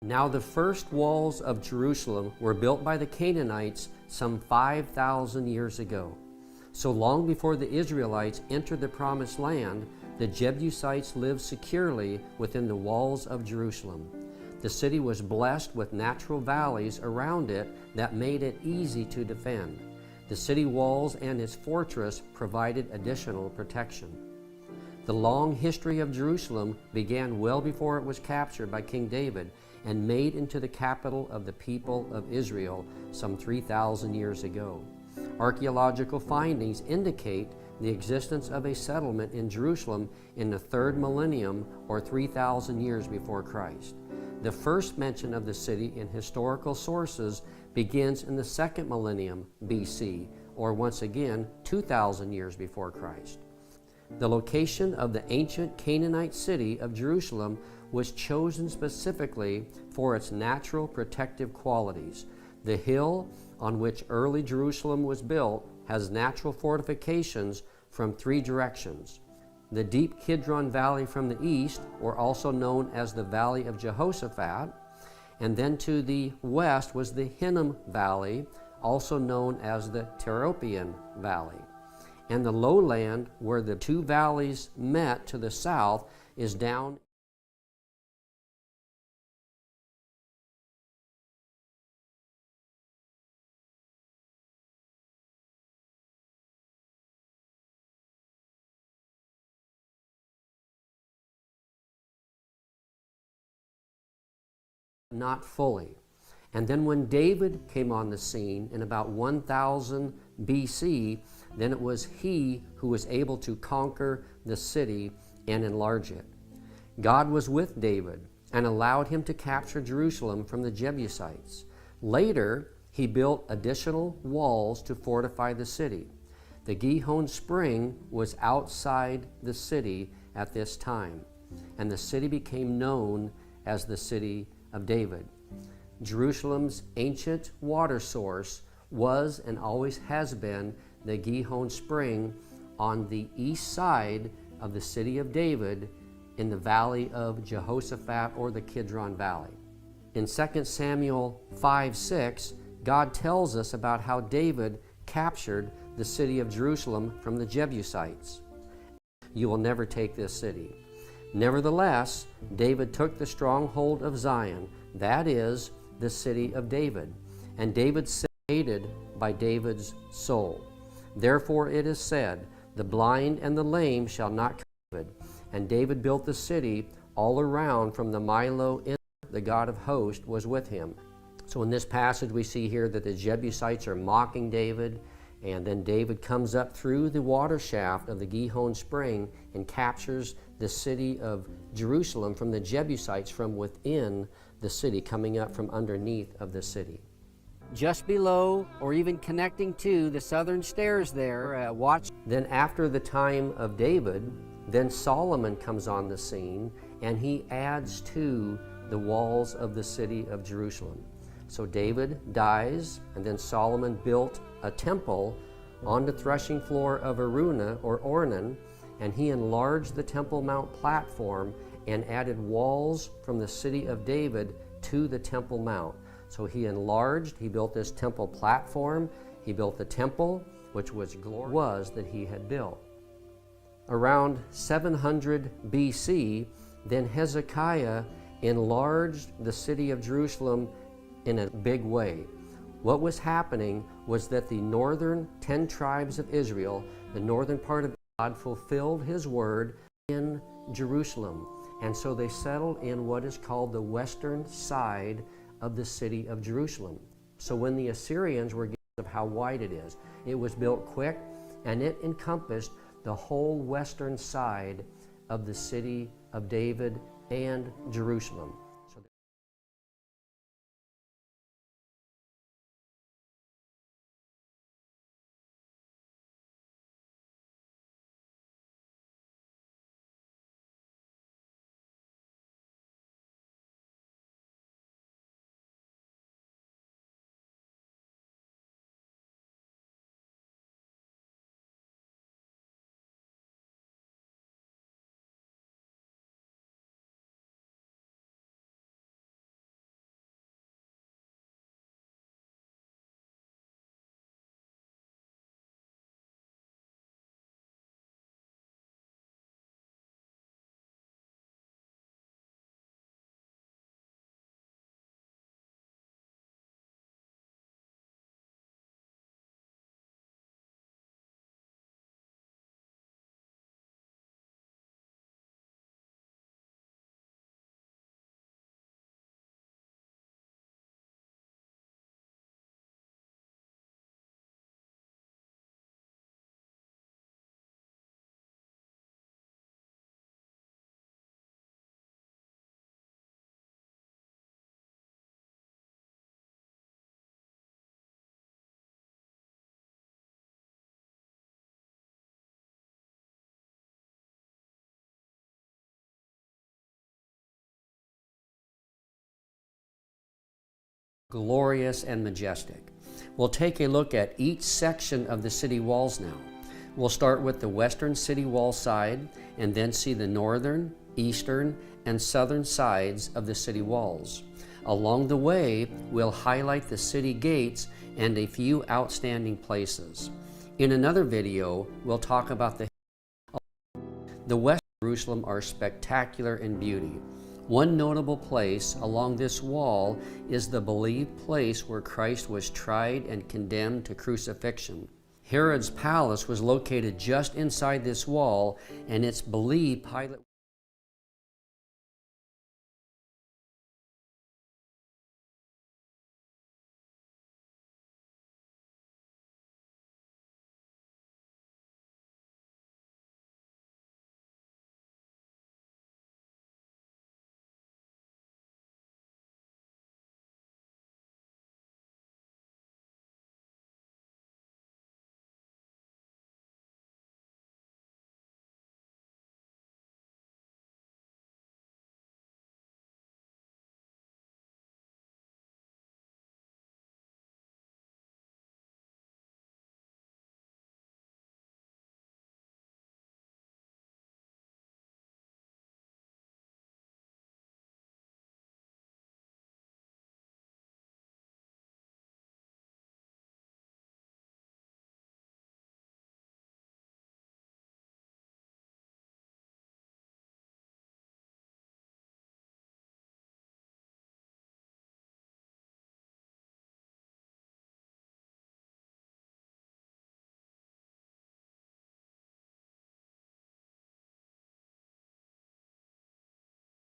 Now the first walls of Jerusalem were built by the Canaanites some 5,000 years ago. So long before the Israelites entered the Promised Land, the Jebusites lived securely within the walls of Jerusalem. The city was blessed with natural valleys around it that made it easy to defend. The city walls and its fortress provided additional protection. The long history of Jerusalem began well before it was captured by King David and made into the capital of the people of Israel some 3,000 years ago. Archaeological findings indicate the existence of a settlement in Jerusalem in the 3rd millennium or 3,000 years before Christ. The first mention of the city in historical sources begins in the 2nd millennium BC, or once again 2,000 years before Christ. The location of the ancient Canaanite city of Jerusalem was chosen specifically for its natural protective qualities. The hill on which early Jerusalem was built has natural fortifications from 3 directions. The deep Kidron Valley from the east, or also known as the Valley of Jehoshaphat, and then to the west was the Hinnom Valley, also known as the Herodian Valley. And the lowland where the 2 valleys met to the south is down not fully. And then when David came on the scene in about 1000 BC, then it was he who was able to conquer the city and enlarge it. God was with David and allowed him to capture Jerusalem from the Jebusites. Later, he built additional walls to fortify the city. The Gihon Spring was outside the city at this time, and the city became known as the City of David. Jerusalem's ancient water source was and always has been the Gihon Spring on the east side of the City of David in the Valley of Jehoshaphat, or the Kidron Valley. In 2 Samuel 5:6, God tells us about how David captured the city of Jerusalem from the Jebusites. You will never take this city. Nevertheless, David took the stronghold of Zion, that is, the city of David, and David aided by David's soul. Therefore it is said, the blind and the lame shall not come to David. And David built the city all around from the Milo in the God of hosts was with him. So in this passage we see here that the Jebusites are mocking David, and then David comes up through the water shaft of the Gihon Spring and captures the city of Jerusalem from the Jebusites from within the city, coming up from underneath of the city. Just below, or even connecting to the southern stairs there, Then after the time of David, then Solomon comes on the scene, and he adds to the walls of the city of Jerusalem. So David dies, and then Solomon built a temple on the threshing floor of Araunah or Ornan, and he enlarged the Temple Mount platform and added walls from the city of David to the Temple Mount. So he enlarged, he built this temple platform, he built the temple, which was that he had built. Around 700 BC, then Hezekiah enlarged the city of Jerusalem in a big way. What was happening was that the northern 10 tribes of Israel, the northern part of God, fulfilled his word in Jerusalem. And so they settled in what is called the western side of the city of Jerusalem. So when the Assyrians were of how wide it was built quick, and it encompassed the whole western side of the city of David and Jerusalem. glorious and majestic. We'll take a look at each section of the city walls now. We'll start with the western city wall side and then see the northern, eastern, and southern sides of the city walls. Along the way, we'll highlight the city gates and a few outstanding places. In another video, we'll talk about the west of Jerusalem are spectacular in beauty. One notable place along this wall is the believed place where Christ was tried and condemned to crucifixion. Herod's palace was located just inside this wall, and it's believed Pilate